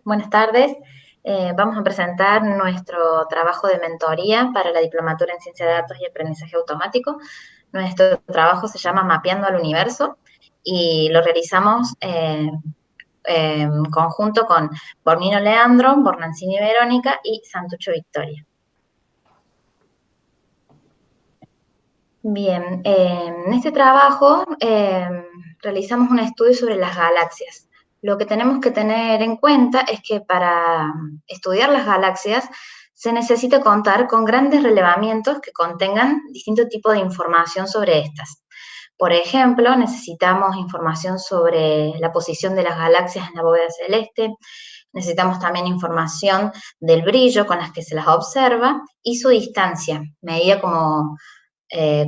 Buenas tardes. Vamos a presentar nuestro trabajo de mentoría para la Diplomatura en Ciencia de Datos y Aprendizaje Automático. Nuestro trabajo se llama Mapeando al Universo y lo realizamos en conjunto con Bormino Leandro, Bornancini Verónica y Santucho Victoria. Bien, en este trabajo realizamos un estudio sobre las galaxias. Lo que tenemos que tener en cuenta es que para estudiar las galaxias se necesita contar con grandes relevamientos que contengan distintos tipos de información sobre estas. Por ejemplo, necesitamos información sobre la posición de las galaxias en la bóveda celeste, necesitamos también información del brillo con las que se las observa y su distancia, medida como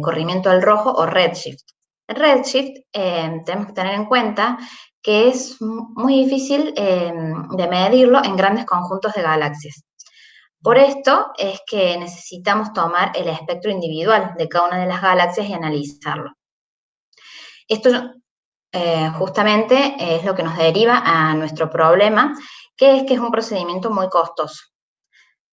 corrimiento al rojo o redshift. El redshift tenemos que tener en cuenta que es muy difícil de medirlo en grandes conjuntos de galaxias. Por esto es que necesitamos tomar el espectro individual de cada una de las galaxias y analizarlo. Esto justamente es lo que nos deriva a nuestro problema, que es un procedimiento muy costoso.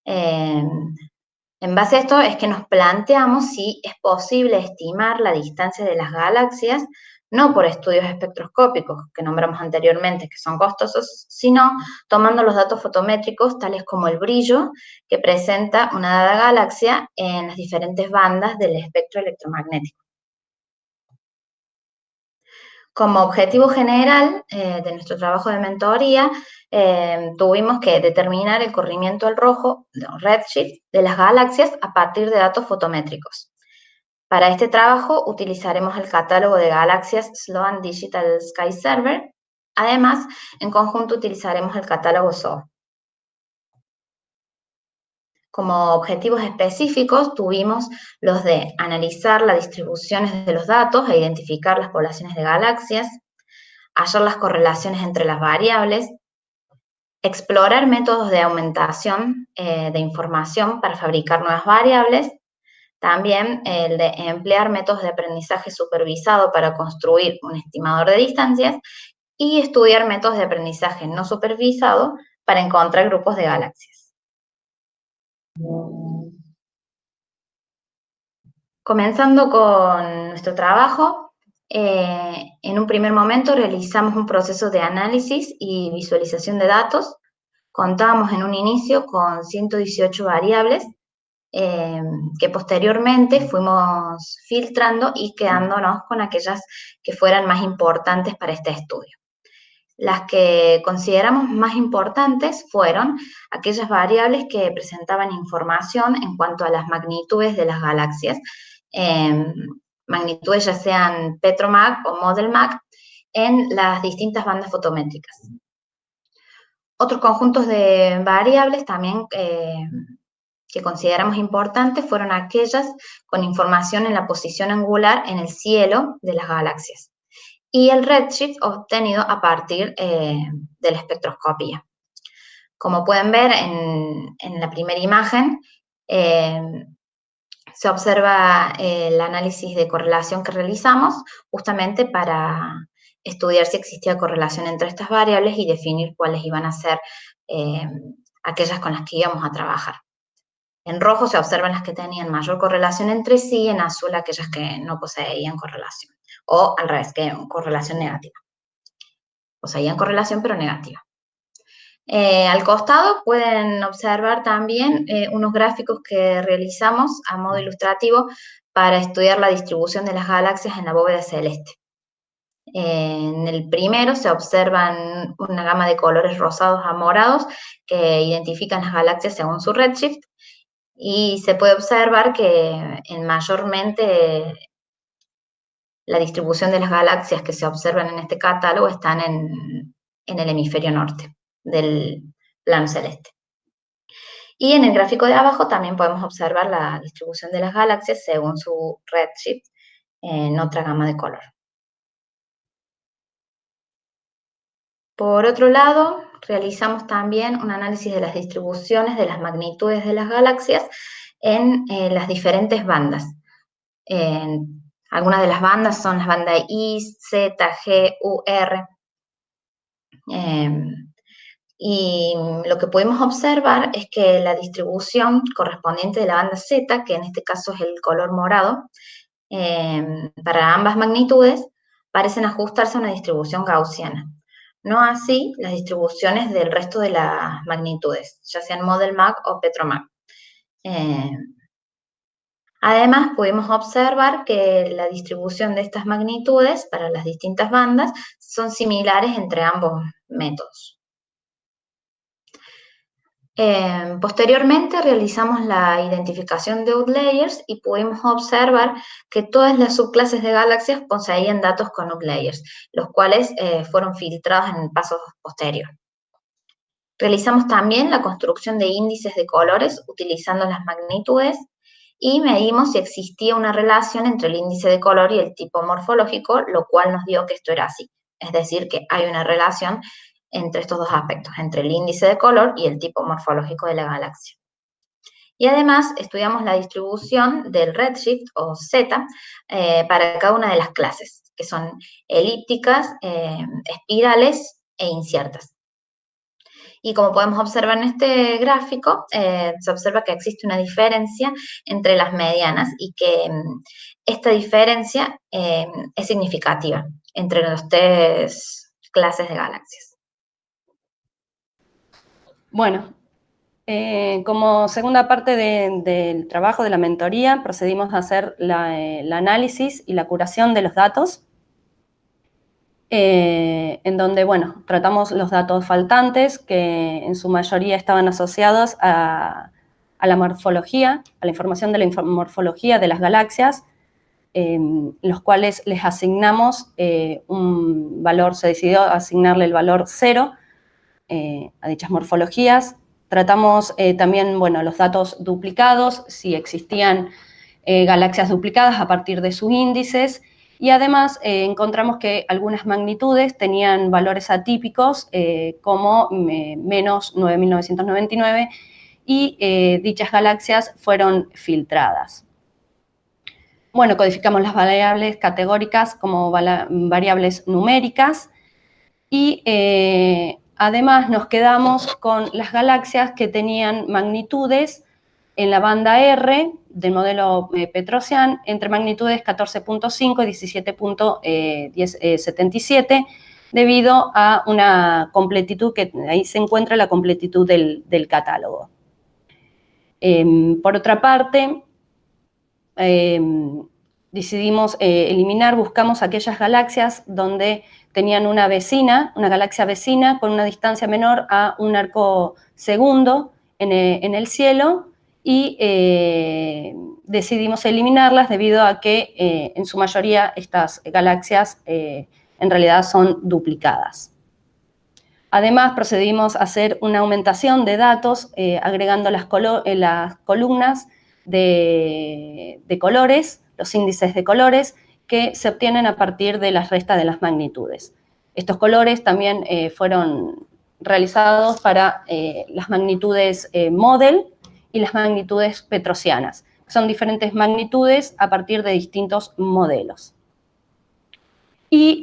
En base a esto es que nos planteamos si es posible estimar la distancia de las galaxias, no por estudios espectroscópicos que nombramos anteriormente, que son costosos, sino tomando los datos fotométricos, tales como el brillo que presenta una dada galaxia en las diferentes bandas del espectro electromagnético. Como objetivo general de nuestro trabajo de mentoría, tuvimos que determinar el corrimiento al rojo, redshift, de las galaxias a partir de datos fotométricos. Para este trabajo utilizaremos el catálogo de galaxias Sloan Digital Sky Server. Además, en conjunto utilizaremos el catálogo SOA. Como objetivos específicos tuvimos los de analizar las distribuciones de los datos e identificar las poblaciones de galaxias, hallar las correlaciones entre las variables, explorar métodos de aumentación de información para fabricar nuevas variables, también el de emplear métodos de aprendizaje supervisado para construir un estimador de distancias y estudiar métodos de aprendizaje no supervisado para encontrar grupos de galaxias. Comenzando con nuestro trabajo, en un primer momento realizamos un proceso de análisis y visualización de datos. Contábamos en un inicio con 118 variables que posteriormente fuimos filtrando y quedándonos con aquellas que fueran más importantes para este estudio. Las que consideramos más importantes fueron aquellas variables que presentaban información en cuanto a las magnitudes de las galaxias, magnitudes ya sean PetroMag o ModelMag, en las distintas bandas fotométricas. Otros conjuntos de variables también que consideramos importantes fueron aquellas con información en la posición angular en el cielo de las galaxias y el redshift obtenido a partir de la espectroscopía. Como pueden ver en la primera imagen, se observa el análisis de correlación que realizamos justamente para estudiar si existía correlación entre estas variables y definir cuáles iban a ser aquellas con las que íbamos a trabajar. En rojo se observan las que tenían mayor correlación entre sí, en azul aquellas que no poseían correlación, o al revés, que correlación negativa. Poseían correlación pero negativa. Al costado pueden observar también unos gráficos que realizamos a modo ilustrativo para estudiar la distribución de las galaxias en la bóveda celeste. En el primero se observan una gama de colores rosados a morados que identifican las galaxias según su redshift, y se puede observar que mayormente la distribución de las galaxias que se observan en este catálogo están en el hemisferio norte del plano celeste. Y en el gráfico de abajo también podemos observar la distribución de las galaxias según su redshift en otra gama de color. Por otro lado, realizamos también un análisis de las distribuciones de las magnitudes de las galaxias en las diferentes bandas. Algunas de las bandas son las bandas I, Z, G, U, R. Y lo que podemos observar es que la distribución correspondiente de la banda Z, que en este caso es el color morado, para ambas magnitudes, parecen ajustarse a una distribución gaussiana. No así las distribuciones del resto de las magnitudes, ya sean Model-Mag o Petromag. Además, pudimos observar que la distribución de estas magnitudes para las distintas bandas son similares entre ambos métodos. Posteriormente realizamos la identificación de outliers y pudimos observar que todas las subclases de galaxias poseían datos con outliers, los cuales fueron filtrados en pasos posteriores. Realizamos también la construcción de índices de colores utilizando las magnitudes y medimos si existía una relación entre el índice de color y el tipo morfológico, lo cual nos dio que esto era así. Es decir, que hay una relación entre estos dos aspectos, entre el índice de color y el tipo morfológico de la galaxia. Y además estudiamos la distribución del redshift o Z para cada una de las clases, que son elípticas, espirales e inciertas. Y como podemos observar en este gráfico, se observa que existe una diferencia entre las medianas y que esta diferencia es significativa entre las tres clases de galaxias. Bueno, como segunda parte del trabajo de la mentoría, procedimos a hacer el análisis y la curación de los datos, en donde, bueno, tratamos los datos faltantes, que en su mayoría estaban asociados a la morfología, a la información de la morfología de las galaxias, los cuales les asignamos un valor, se decidió asignarle el valor 0 a dichas morfologías. Tratamos también, bueno, los datos duplicados, si existían galaxias duplicadas a partir de sus índices, y además encontramos que algunas magnitudes tenían valores atípicos como menos 9.999 y dichas galaxias fueron filtradas. Bueno, codificamos las variables categóricas como variables numéricas y además nos quedamos con las galaxias que tenían magnitudes en la banda R del modelo Petrosian entre magnitudes 14.5 y 17.77 debido a una completitud que ahí se encuentra la completitud del catálogo. Por otra parte, decidimos buscamos aquellas galaxias donde tenían una galaxia vecina con una distancia menor a un arco segundo en el cielo y decidimos eliminarlas debido a que en su mayoría estas galaxias en realidad son duplicadas. Además, procedimos a hacer una aumentación de datos agregando las columnas de colores, los índices de colores, que se obtienen a partir de las restas de las magnitudes. Estos colores también fueron realizados para las magnitudes model y las magnitudes petrosianas. Son diferentes magnitudes a partir de distintos modelos. Y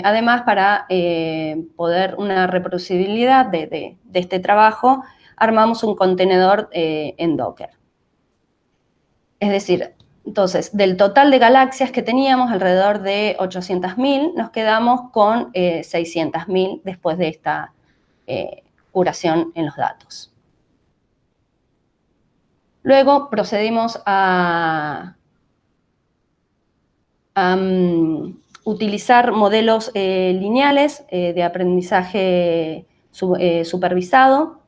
además, para poder una reproducibilidad de este trabajo, armamos un contenedor en Docker. Es decir, entonces, del total de galaxias que teníamos, alrededor de 800.000, nos quedamos con 600.000 después de esta curación en los datos. Luego procedimos a utilizar modelos lineales de aprendizaje supervisado.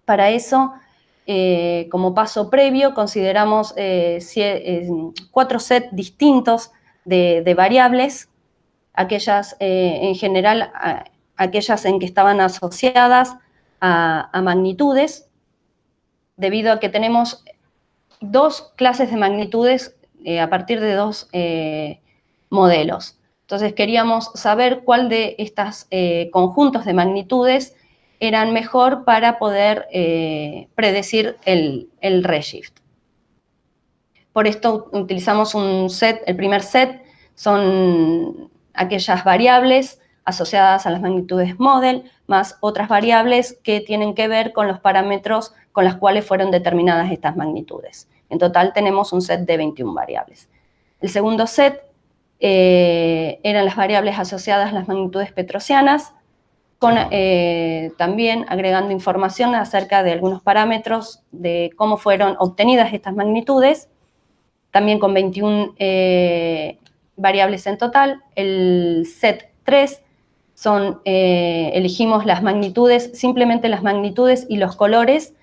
Para eso, como paso previo, consideramos 4 sets distintos de variables, aquellas en general, aquellas en que estaban asociadas a magnitudes, debido a que tenemos 2 clases de magnitudes a partir de 2 modelos. Entonces queríamos saber cuál de estos conjuntos de magnitudes eran mejor para poder predecir el redshift. Por esto utilizamos un set, el primer set son aquellas variables asociadas a las magnitudes model, más otras variables que tienen que ver con los parámetros con los cuales fueron determinadas estas magnitudes. En total tenemos un set de 21 variables. El segundo set eran las variables asociadas a las magnitudes petrosianas, con, también agregando información acerca de algunos parámetros de cómo fueron obtenidas estas magnitudes, también con 21 variables en total. El set 3 elegimos las magnitudes, simplemente las magnitudes y los colores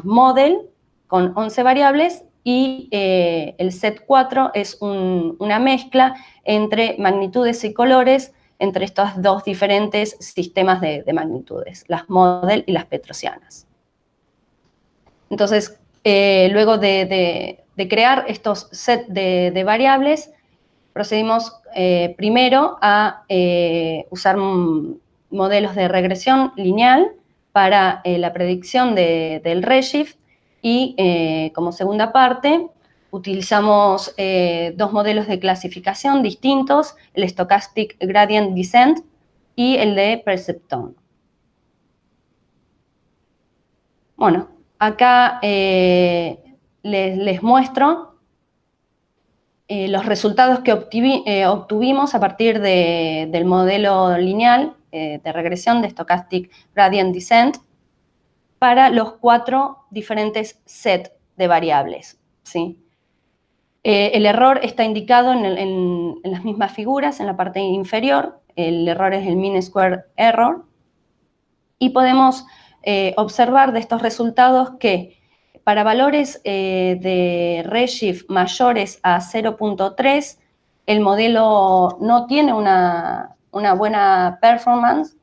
model, con 11 variables, y el set 4 es una mezcla entre magnitudes y colores entre estos dos diferentes sistemas de magnitudes, las model y las petrosianas. Entonces, luego de crear estos sets de variables, procedimos primero a usar modelos de regresión lineal para la predicción del redshift, y como segunda parte utilizamos dos modelos de clasificación distintos, el Stochastic Gradient Descent y el de Perceptron. Bueno, acá les muestro los resultados que obtuvimos a partir del modelo lineal de regresión de Stochastic Gradient Descent para los 4 diferentes sets de variables, ¿sí? El error está indicado en las mismas figuras, en la parte inferior. El error es el mean square error. Y podemos observar de estos resultados que para valores de redshift mayores a 0.3, el modelo no tiene una buena performance.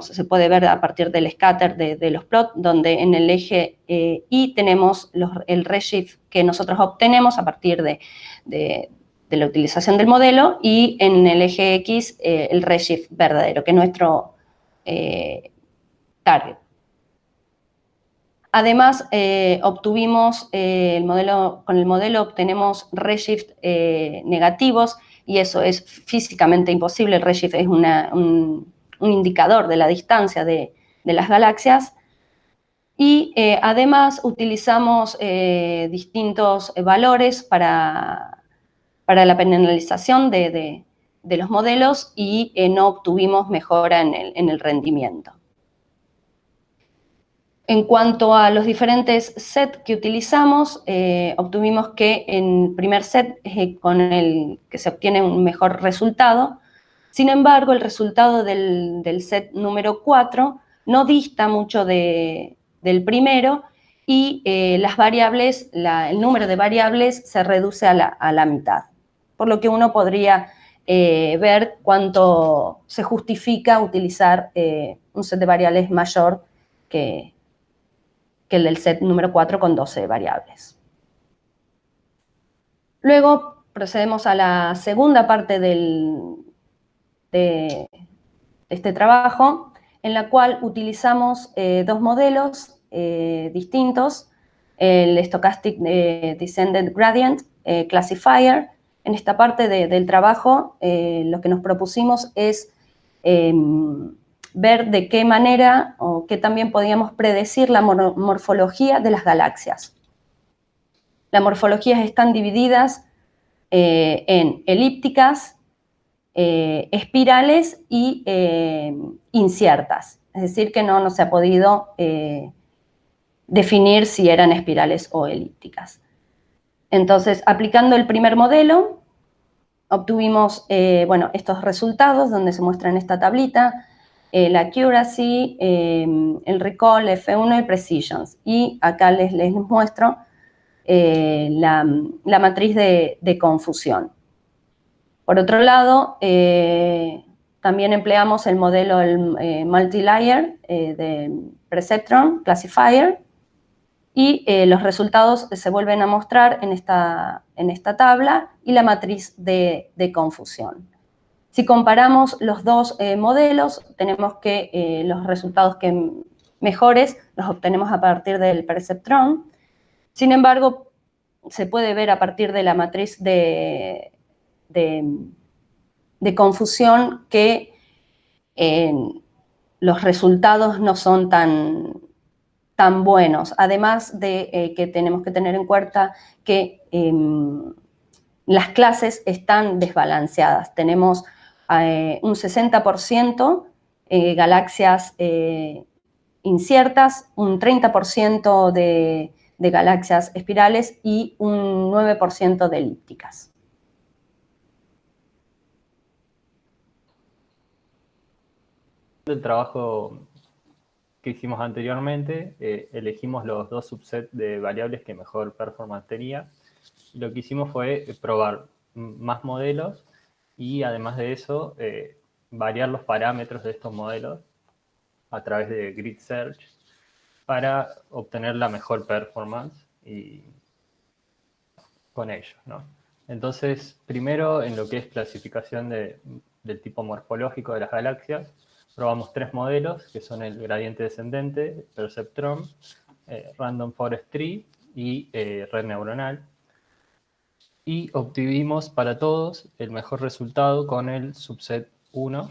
Se puede ver a partir del scatter de los plots, donde en el eje Y tenemos el redshift que nosotros obtenemos a partir de la utilización del modelo, y en el eje X el redshift verdadero, que es nuestro target. Además, con el modelo obtenemos redshift negativos, y eso es físicamente imposible. El redshift es un indicador de la distancia de las galaxias. Y además utilizamos distintos valores para la penalización de los modelos, y no obtuvimos mejora en el rendimiento. En cuanto a los diferentes sets que utilizamos, obtuvimos que en el primer set con el que se obtiene un mejor resultado. Sin embargo, el resultado del set número 4 no dista mucho del primero, y las variables, el número de variables se reduce a la mitad. Por lo que uno podría ver cuánto se justifica utilizar un set de variables mayor que el del set número 4 con 12 variables. Luego procedemos a la segunda parte de este trabajo, en la cual utilizamos dos modelos distintos, el Stochastic Descendant Gradient Classifier. En esta parte del trabajo lo que nos propusimos es ver de qué manera o qué también podíamos predecir la morfología de las galaxias. Las morfologías están divididas en elípticas, espirales y inciertas. Es decir, que no se ha podido definir si eran espirales o elípticas. Entonces, aplicando el primer modelo, obtuvimos estos resultados donde se muestra en esta tablita la accuracy, el recall, F1 y precision. Y acá les muestro la matriz de confusión. Por otro lado, también empleamos el modelo multi-layer de Perceptron Classifier, y los resultados se vuelven a mostrar en esta tabla, y la matriz de confusión. Si comparamos los dos modelos, tenemos que los resultados mejores los obtenemos a partir del Perceptron. Sin embargo, se puede ver a partir de la matriz de de confusión que los resultados no son tan buenos. Además de que tenemos que tener en cuenta que las clases están desbalanceadas. Tenemos un 60% galaxias inciertas, un 30% de galaxias espirales y un 9% de elípticas. El trabajo que hicimos anteriormente, elegimos los dos subsets de variables que mejor performance tenía. Lo que hicimos fue probar más modelos y además de eso, variar los parámetros de estos modelos a través de grid search para obtener la mejor performance y con ellos, ¿no? Entonces, primero en lo que es clasificación del tipo morfológico de las galaxias, probamos 3 modelos, que son el gradiente descendente, Perceptron, Random Forest Tree y red neuronal. Y obtuvimos para todos el mejor resultado con el subset 1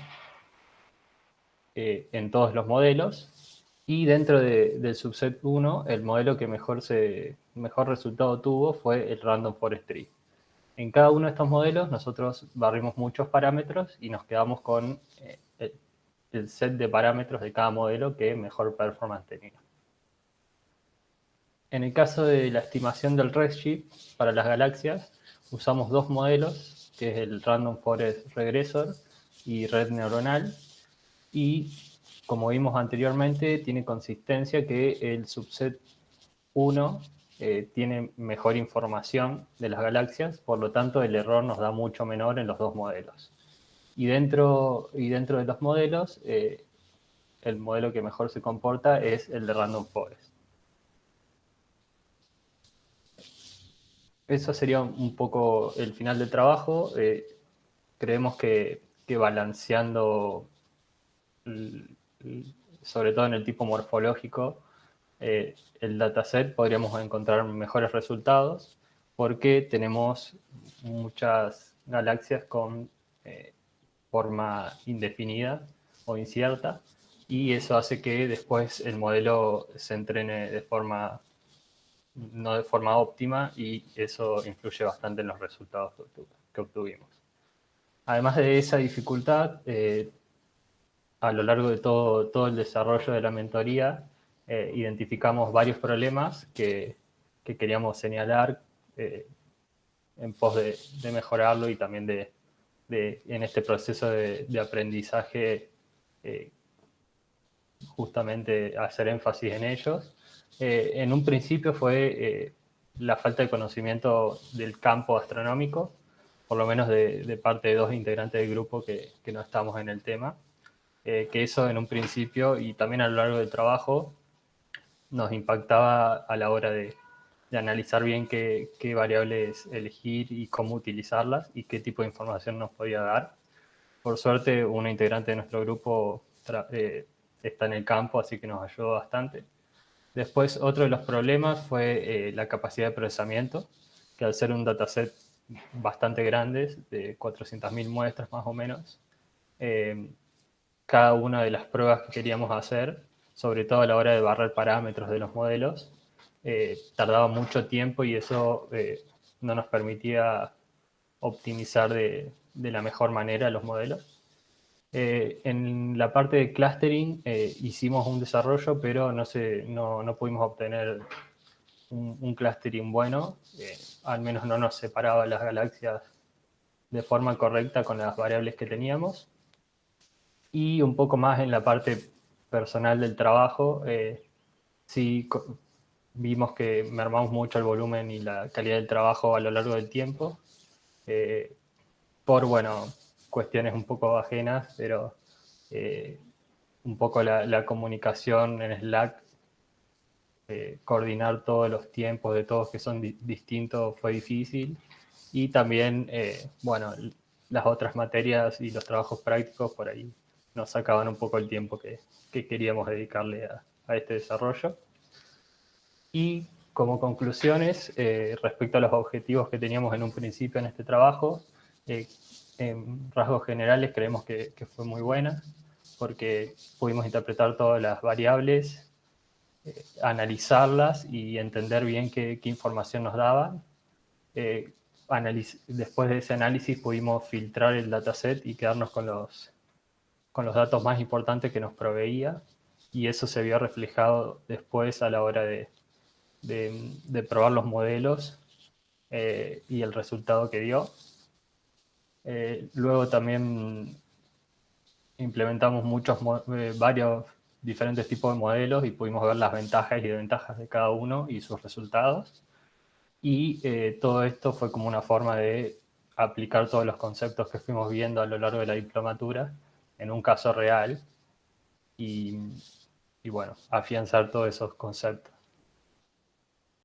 en todos los modelos. Y dentro del subset 1, el modelo que mejor resultado tuvo fue el Random Forest Tree. En cada uno de estos modelos nosotros barrimos muchos parámetros y nos quedamos con el set de parámetros de cada modelo que mejor performance tenía. En el caso de la estimación del redshift para las galaxias, usamos dos modelos, que es el Random Forest Regressor y red neuronal, y como vimos anteriormente, tiene consistencia que el subset 1 tiene mejor información de las galaxias, por lo tanto el error nos da mucho menor en los dos modelos. Y dentro de los modelos, el modelo que mejor se comporta es el de Random Forest. Eso sería un poco el final del trabajo. Creemos que balanceando, sobre todo en el tipo morfológico, el dataset podríamos encontrar mejores resultados porque tenemos muchas galaxias con forma indefinida o incierta y eso hace que después el modelo se entrene no de forma óptima y eso influye bastante en los resultados que obtuvimos. Además de esa dificultad, a lo largo de todo el desarrollo de la mentoría, identificamos varios problemas que queríamos señalar en pos de mejorarlo y también en este proceso de aprendizaje, justamente hacer énfasis en ellos. En un principio fue la falta de conocimiento del campo astronómico, por lo menos de parte de dos integrantes del grupo que no estamos en el tema. Que eso en un principio y también a lo largo del trabajo nos impactaba a la hora de analizar bien qué variables elegir y cómo utilizarlas y qué tipo de información nos podía dar. Por suerte, una integrante de nuestro grupo está en el campo, así que nos ayudó bastante. Después, otro de los problemas fue la capacidad de procesamiento, que al ser un dataset bastante grande, de 400.000 muestras más o menos, cada una de las pruebas que queríamos hacer, sobre todo a la hora de barrer parámetros de los modelos, tardaba mucho tiempo y eso no nos permitía optimizar de la mejor manera los modelos. En la parte de clustering hicimos un desarrollo, pero no pudimos obtener un clustering bueno, al menos no nos separaba las galaxias de forma correcta con las variables que teníamos. Y un poco más en la parte personal del trabajo, sí vimos que mermamos mucho el volumen y la calidad del trabajo a lo largo del tiempo, por, bueno, cuestiones un poco ajenas, pero un poco la comunicación en Slack, coordinar todos los tiempos de todos que son distintos fue difícil, y también, bueno, las otras materias y los trabajos prácticos por ahí nos sacaban un poco el tiempo que queríamos dedicarle a este desarrollo. Y como conclusiones, respecto a los objetivos que teníamos en un principio en este trabajo, en rasgos generales creemos que fue muy buena, porque pudimos interpretar todas las variables, analizarlas y entender bien qué información nos daban. Después de ese análisis pudimos filtrar el dataset y quedarnos con los datos más importantes que nos proveía, y eso se vio reflejado después a la hora de probar los modelos y el resultado que dio. Luego también implementamos varios diferentes tipos de modelos y pudimos ver las ventajas y desventajas de cada uno y sus resultados. Y todo esto fue como una forma de aplicar todos los conceptos que fuimos viendo a lo largo de la diplomatura en un caso real y bueno, afianzar todos esos conceptos.